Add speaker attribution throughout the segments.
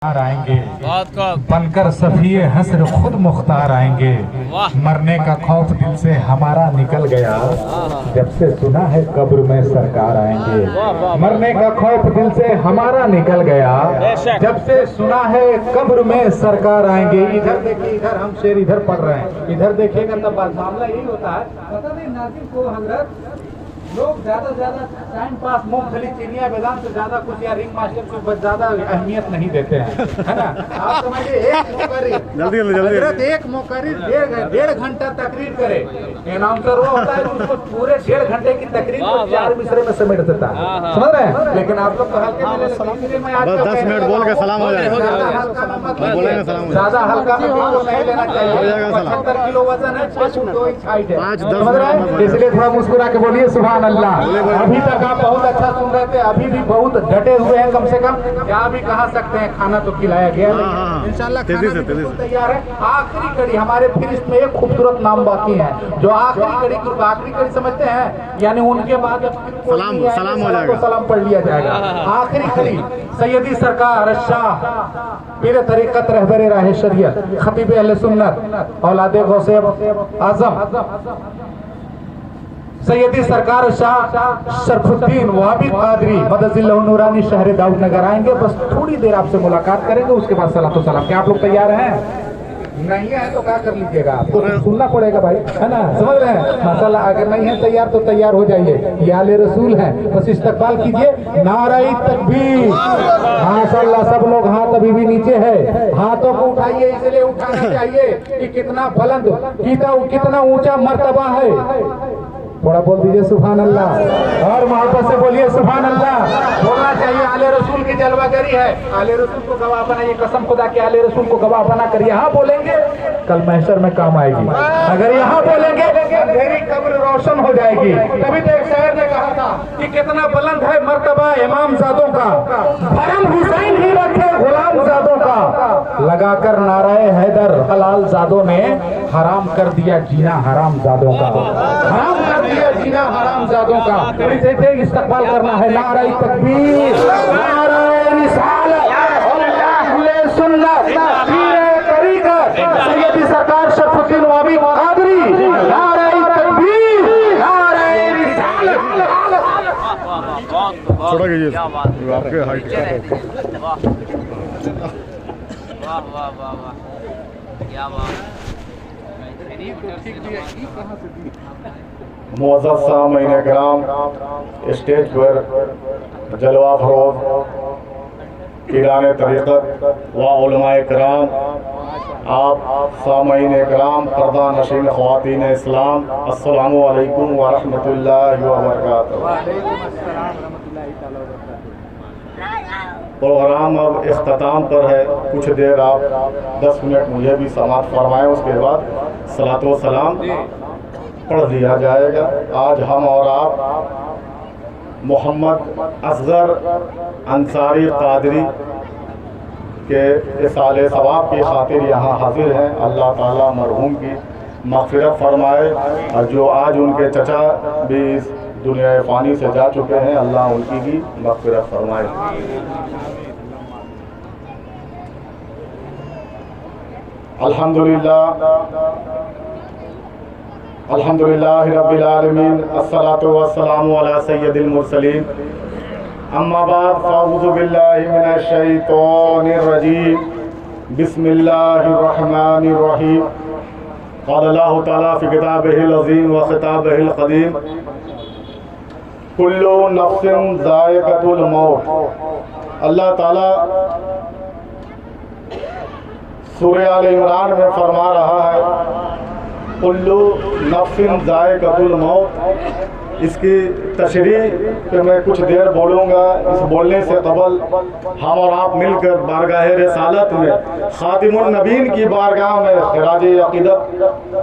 Speaker 1: आएंगे बनकर सफिए हस्र खुद मुख्तार आएंगे। मरने का खौफ दिल से हमारा निकल गया जब से सुना है कब्र में सरकार आएंगे। मरने का खौफ दिल से हमारा निकल गया जब से सुना है कब्र में सरकार आएंगे। इधर देखिए, इधर हम शेर इधर पढ़ रहे हैं, इधर देखिएगा तब मामला यही होता है। पता नहीं नाज़िम को हजरत लोग ज्यादा से ज्यादा टाइम पास मूंगफली चिड़िया बेदाम से ज्यादा कुछ या रिंग मास्टर को ज्यादा अहमियत नहीं देते हैं, है ना। आप समझिए एक मुकर्रिर डेढ़ घंटा तकरीर करे, अनाउंसर वो होता है उसको पूरे 1.5 घंटे की तकरीर को 4 मिसरे में समेट देता है, समझ रहे हैं। लेकिन आप लोग तो हल्के में 10 मिनट बोल के सलाम हो जाएगा, ज्यादा हल्का नहीं लेना चाहिए। 75 किलो वजन है, 6 फुट 2 इंच हाइट है, समझ रहे हैं। इसलिए थोड़ा मुस्कुरा के बोलिए सुभान अल्लाह। अभी तक आप बहुत अच्छा सुन रहे थे, अभी भी बहुत डटे हुए हैं। कम से कम क्या भी कहा सकते हैं, खाना तो खिलाया गया है इंशाल्लाह, तैयार है। आखिरी कड़ी हमारे फिरिस्त में एक खूबसूरत नाम बाकी है, जो आखिरी कड़ी समझते हैं, यानी उनके बाद सलाम हो जाएगा, सलाम पढ़ लिया जाएगा। आखिरी कड़ी सैयदी सरकार शाह पीर तरीकत रहबरे राह शरीयत खतीब अहले सुन्नत औलादे गौसे आजम सैयदी सरकार शाह शरफुद्दीन वहाबी कादरी मदजिल्लाहु नूरानी शहर दाऊद नगर आएंगे। बस थोड़ी देर आपसे मुलाकात करेंगे, उसके बाद सलातो सलाम। क्या आप लोग तैयार हैं? नहीं है तो क्या कर लीजिएगा, आपको सुनना पड़ेगा भाई, है ना, समझ रहे हैं। माशाल्लाह अगर नहीं है तैयार तो तैयार हो जाइए, ये आले रसूल है। बस इस्तकबाल कीजिए, नाराई तकबीर। माशाल्लाह सब लोग हाथ अभी भी नीचे है, हाथों को उठाइए, इसलिए उठाना चाहिए कि कितना बुलंद कितना ऊंचा मर्तबा है। थोड़ा बोल दीजिए सुभान अल्लाह, और मोहब्बत से बोलिए सुभान अल्लाह। बोलना चाहिए, आले रसूल की जलवागरी है। आले रसूल को गवाह बनाइए, कसम खुदा के आले रसूल को गवाह बना कर यहाँ बोलेंगे, कल महशर में काम आएगी। अगर यहाँ बोलेंगे मेरी कब्र रोशन हो जाएगी। तभी तो एक शायर ने कहा था कि कितना बुलंद है मर्तबा इमाम ज़ादों का, भरम हुसैन ही रखे गुलाम ज़ादों का। लगाकर नाराए हैदर हलाल ज़ादों ने हराम कर दिया जीना हराम ज़ादों का, हराम कर दिया जीना हराम ज़ादों का। इसे इस्तकबाल करना है, नाराए तकबीर, नाराए रिसालत, अहले सुन्नत, पीर तरीकत सैयदी सरकार शरफुद्दीन वहाबी कादरी, नाराए तकबीर, नाराए रिसालत।
Speaker 2: छोड़ा कीजिए आपके हाइट का।
Speaker 3: वाह वाह वाह वाह, क्या बात।
Speaker 2: मुअज़्ज़ज़ सामीन किराम, स्टेज पर जलवा फरोज़ पीराने तरीक़त व उलमाए किराम, आप सामीन किराम, पर्दा नशीन ख़वातीन इस्लाम, अस्सलामु अलैकुम व रहमतुल्लाहि व बरकातुहू। प्रोग्राम अब इख्तिताम पर है, कुछ देर आप 10 मिनट मुझे भी समाअत फरमाएं, उसके बाद सलातो व सलाम पढ़ दिया जाएगा। आज हम और आप मोहम्मद असगर अंसारी कादरी के इसाले सवाब की खातिर यहाँ हाजिर हैं। अल्लाह ताला मरहूम की मग़फ़िरत फरमाए, और जो आज उनके चचा भी इस दुनिया फ़ानी से जा चुके हैं, अल्लाह उनकी भी मग़फ़िरत फरमाए। अल्हम्दुलिल्लाह रब्बिल आलमीन, अस्सलातु वस्सलामु अला सय्यदिल मुरसलीन, अम्मा बाद, फ़अऊज़ु बिल्लाहि मिनश शैतानिर रजीम, बिस्मिल्लाहिर रहमानिर रहीम। क़ाल अल्लाहु तआला फ़ी किताबिहिल अज़ीम व ख़िताबिहिल क़दीम, कुल्लु नफ्सिन ज़ाइक़तुल मौत। अल्लाह ताला सूरह आल इमरान में फरमा रहा है, कुल्लु नफ्सिन ज़ाइक़तुल मौत। इसकी तशरीह पे मैं कुछ देर बोलूँगा। इस बोलने से कबल हम और आप मिलकर बारगाह रिसालत में खातिमुन नबीन की बारगाह में खिराज अक़ीदत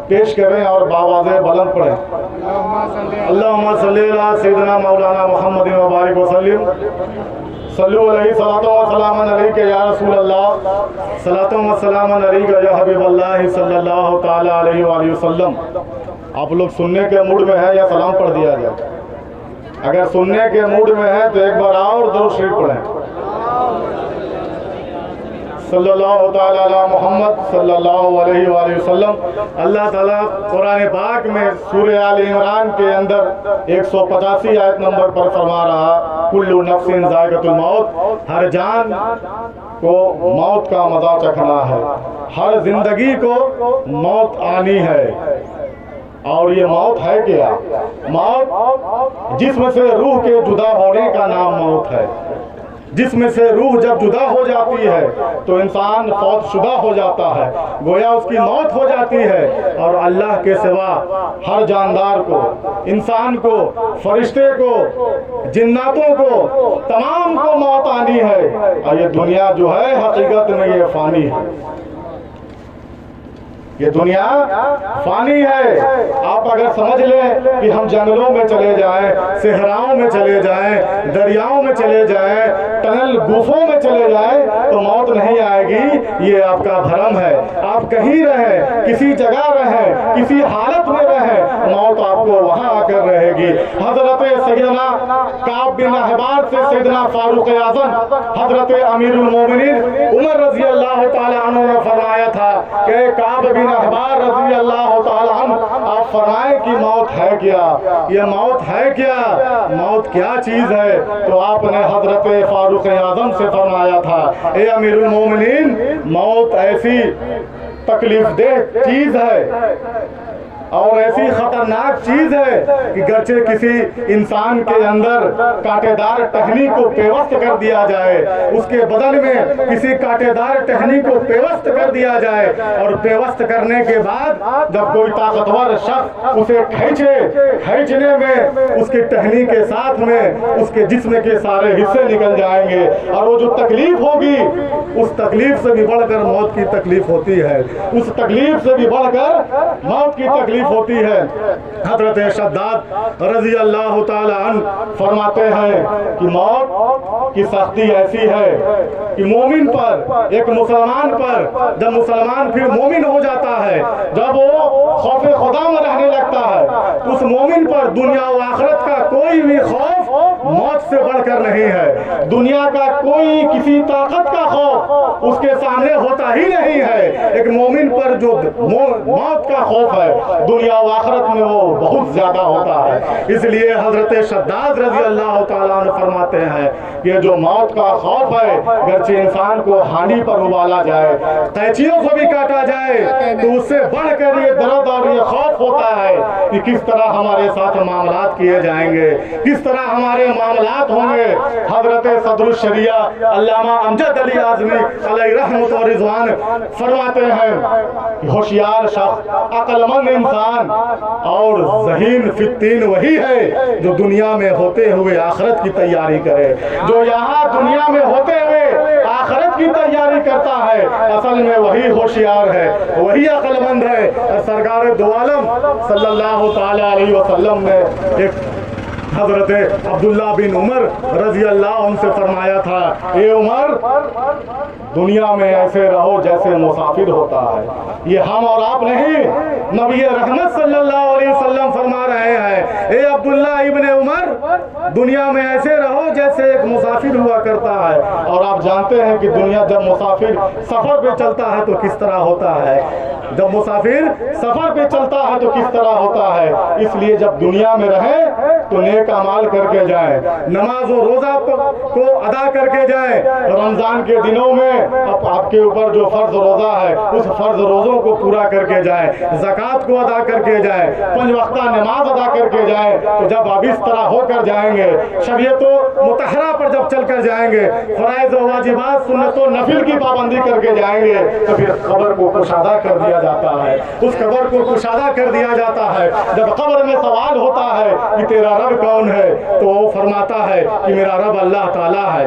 Speaker 2: पेश करें और बावाज़े बुलंद पढ़ें। अल्लाहुम्मा सल्ली अला सय्यिदिना मौलाना मुहम्मद व बारिक व सल्लिम, सल्लु अलैहि सलातो व सलामन अलैका या रसूल अल्लाह, सलातो व सलामन अलैका या हबीब अल्लाह सल्लल्लाहु तआला अलैहि व सल्लम। आप लोग सुनने के मूड में है या सलाम पढ़ दिया जाए? अगर सुनने के मूड में है तो एक बार और दो शेर पढ़ें। صلی اللہ تعالیٰ علی محمد صلی اللہ علیہ وآلہ وسلم۔ اللہ تعالیٰ قرآن پاک میں سورہ آل عمران کے اندر 185 آیت نمبر پر فرما رہا، کل نفس ذائقۃ الموت، ہر جان کو موت کا مزہ چکھنا ہے، ہر زندگی کو موت آنی ہے۔ اور یہ موت ہے کیا؟ موت جسم سے روح کے جدا ہونے کا نام موت ہے۔ جسم سے روح جب جدا ہو جاتی ہے تو انسان فوت شدہ ہو جاتا ہے، گویا اس کی موت ہو جاتی ہے۔ اور اللہ کے سوا ہر جاندار کو، انسان کو، فرشتے کو، جناتوں کو، تمام کو موت آنی ہے۔ اور یہ دنیا جو ہے حقیقت میں یہ فانی ہے، یہ دنیا فانی ہے۔ آپ اگر سمجھ لیں کہ ہم جنگلوں میں چلے جائیں، صحراؤں میں چلے جائیں، دریاؤں میں چلے جائیں، ٹنل گوفوں میں چلے جائیں تو موت نہیں آئے گی، یہ آپ کا بھرم ہے۔ آپ کہیں رہیں، کسی جگہ رہیں، کسی حالت میں رہیں، موت آپ کو وہاں آ کر رہے گی۔ حضرت سیدنا کعب بن احبار سے سیدنا فاروق اعظم، حضرت امیر المومنین عمر رضی اللہ تعالیٰ عنہ نے فرمایا تھا کہ کعب بن احبار رضی اللہ تعالیٰ عنہ، آپ فرمائیں کہ موت ہے کیا؟ یہ موت ہے کیا؟ موت کیا چیز ہے؟ تو آپ نے حضرت فاروق اعظم سے فرمایا تھا، اے امیر المومنین، موت ایسی تکلیف دہ چیز ہے اور ایسی خطرناک چیز ہے کہ گرچہ کسی انسان کے اندر کانٹے دار ٹہنی کو پیوست کر دیا جائے، اس کے بدن میں کسی کانٹے دار ٹہنی کو پیوست کر دیا جائے، اور پیوست کرنے کے بعد جب کوئی طاقتور شخص اسے کھینچنے میں اس کی ٹہنی کے ساتھ میں اس کے جسم کے سارے حصے نکل جائیں گے، اور وہ جو تکلیف ہوگی اس تکلیف سے بھی بڑھ کر موت کی تکلیف ہوتی ہے، اس تکلیف سے بھی بڑھ کر موت کی تکلیف ہوتی ہے۔ حضرت شداد رضی اللہ تعالی عنہ فرماتے ہیں کہ موت کی سختی ایسی ہے کہ مومن پر، ایک مسلمان پر، جب مسلمان پھر مومن ہو جاتا ہے، جب وہ خوف خدا میں رہنے لگتا ہے، اس مومن پر دنیا و آخرت کا کوئی بھی خوف موت سے بڑھ کر نہیں ہے۔ دنیا کا کوئی کسی طاقت کا خوف اس کے سامنے ہوتا ہی نہیں ہے۔ ایک مومن پر جو موت کا خوف ہے دنیا و آخرت میں وہ بہت زیادہ ہوتا ہے۔ اس لیے حضرت شداد رضی اللہ تعالیٰ عنہ فرماتے ہیں کہ جو موت کا خوف ہے، گرچہ انسان کو ہانی پر ابالا جائے، قینچیوں کو بھی کاٹا جائے، تو اس سے بڑھ کر یہ درد اور یہ خوف ہوتا ہے کہ کس طرح ہمارے ساتھ معاملات کیے جائیں گے، کس طرح ہمارے معاملات ہوں گے۔ حضرت صدر الشریعہ علامہ امجد علی اعظمی علیہ رحمت و رضوان فرماتے ہیں کہ ہوشیار شخص، عقل مند انسان اور ذہین فی الدین وہی ہے جو دنیا میں ہوتے ہوئے آخرت کی تیاری کرے، جو یہاں دنیا میں ہوتے ہوئے آخرت کی تیاری کرتا ہے، اصل میں وہی ہوشیار ہے، وہی عقل مند ہے۔ سرکار دو عالم صلی اللہ تعالی علیہ وسلم نے ایک حضرت عبداللہ بن عمر رضی اللہ عنہ سے فرمایا تھا، اے عمر، دنیا میں ایسے رہو جیسے مسافر ہوتا ہے۔ یہ ہم اور آپ نہیں، نبی رحمت صلی اللہ علیہ وسلم فرما رہے ہیں، اے عبداللہ ابن عمر، دنیا میں ایسے رہو جیسے ایک مسافر ہوا کرتا ہے۔ اور آپ جانتے ہیں کہ دنیا جب مسافر سفر پہ چلتا ہے تو کس طرح ہوتا ہے، جب مسافر سفر پہ چلتا ہے تو کس طرح ہوتا ہے۔ اس لیے جب دنیا میں رہیں تو نیک اعمال کر کے جائیں، نماز و روزہ کو ادا کر کے جائیں، رمضان کے دنوں میں آپ کے اوپر جو فرض روزہ ہے اس فرض روزوں کو پورا کر کے جائیں، زکوٰۃ کو ادا کر کے جائیں، 5 وقتہ نماز ادا کر کے جائیں۔ تو جب آپ اس طرح ہو کر جائیں گے، شریعت و مطہرہ پر جب چل کر جائیں گے، فرائض و واجبات، سنت و نفل کی پابندی کر کے جائیں گے، تو پھر قبر کو کشادہ کر دیا جاتا ہے، اس قبر کو کشادہ کر دیا جاتا ہے۔ جب قبر میں سوال ہوتا ہے کہ تیرا رب کون ہے، تو وہ فرماتا ہے کہ میرا رب اللہ تعالیٰ ہے۔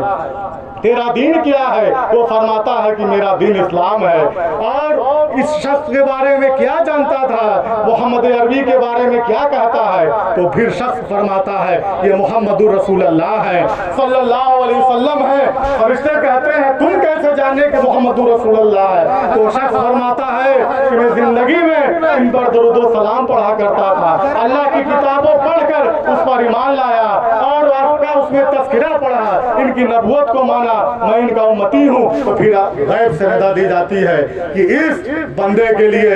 Speaker 2: تیرا دین کیا ہے؟ وہ فرماتا ہے کہ میرا دین اسلام ہے۔ اور اس شخص کے بارے میں کیا جانتا تھا، محمد عربی کے بارے میں کیا کہتا ہے، تو پھر شخص فرماتا ہے یہ محمد رسول اللہ ہے، صلی اللہ علیہ وسلم ہے۔ فرشتے کہتے ہیں تم کیسے جانے کہ محمد رسول اللہ ہے؟ تو شخص فرماتا ہے کہ میں زندگی میں ان پر درود و سلام پڑھا کرتا تھا، اللہ کی کتابوں پڑھ کر اس پر ایمان لایا، اور آپ کا اس में तस्करा पढ़ा, इनकी नबूवत को माना, मैं इनका उम्मती हूँ, तो फिर गैब से रदा दी जाती है कि इस बंदे के लिए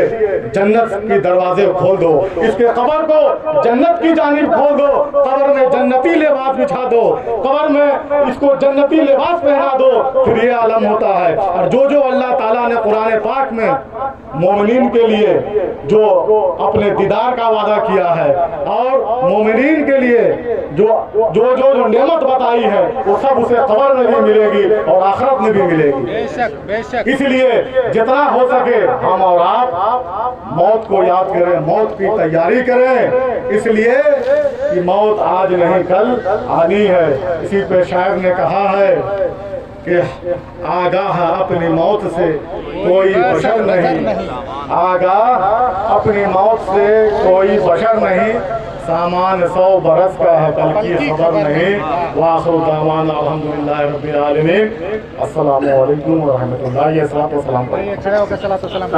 Speaker 2: जन्नत की दरवाजे खोल दो, इसके कब्र को जन्नत की जानिब खोल दो, कब्र में जन्नती लिबास बिछा दो, कब्र में इसको जन्नती लिबास पहना दो, फिर ये आलम होता है। और जो जो अल्लाह ताला ने कुरान पाक में मोमिनीन के लिए जो अपने दीदार का वादा किया है और मोमिनीन के लिए जो नेमत बताई है, वो सब उसे कब्र में भी मिलेगी और आखिरत में भी मिलेगी।
Speaker 1: बेशक
Speaker 2: इसलिए जितना हो सके हम और आप मौत को याद करें, मौत की तैयारी करें, इसलिए कि मौत आज नहीं कल आनी है। इसी पे शायर ने कहा है कि आगाह अपनी मौत से कोई बशर नहीं, आगाह अपनी मौत से कोई बशर नहीं, सामान 100 बरस का है, कल की खबर नहीं। वाखिरु दावाना अल्हम्दुलिल्लाहि रब्बिल आलमीन। अस्सलामु अलैकुम व रहमतुल्लाहि व बरकातहू।
Speaker 1: खड़े होकर सलातो सलाम।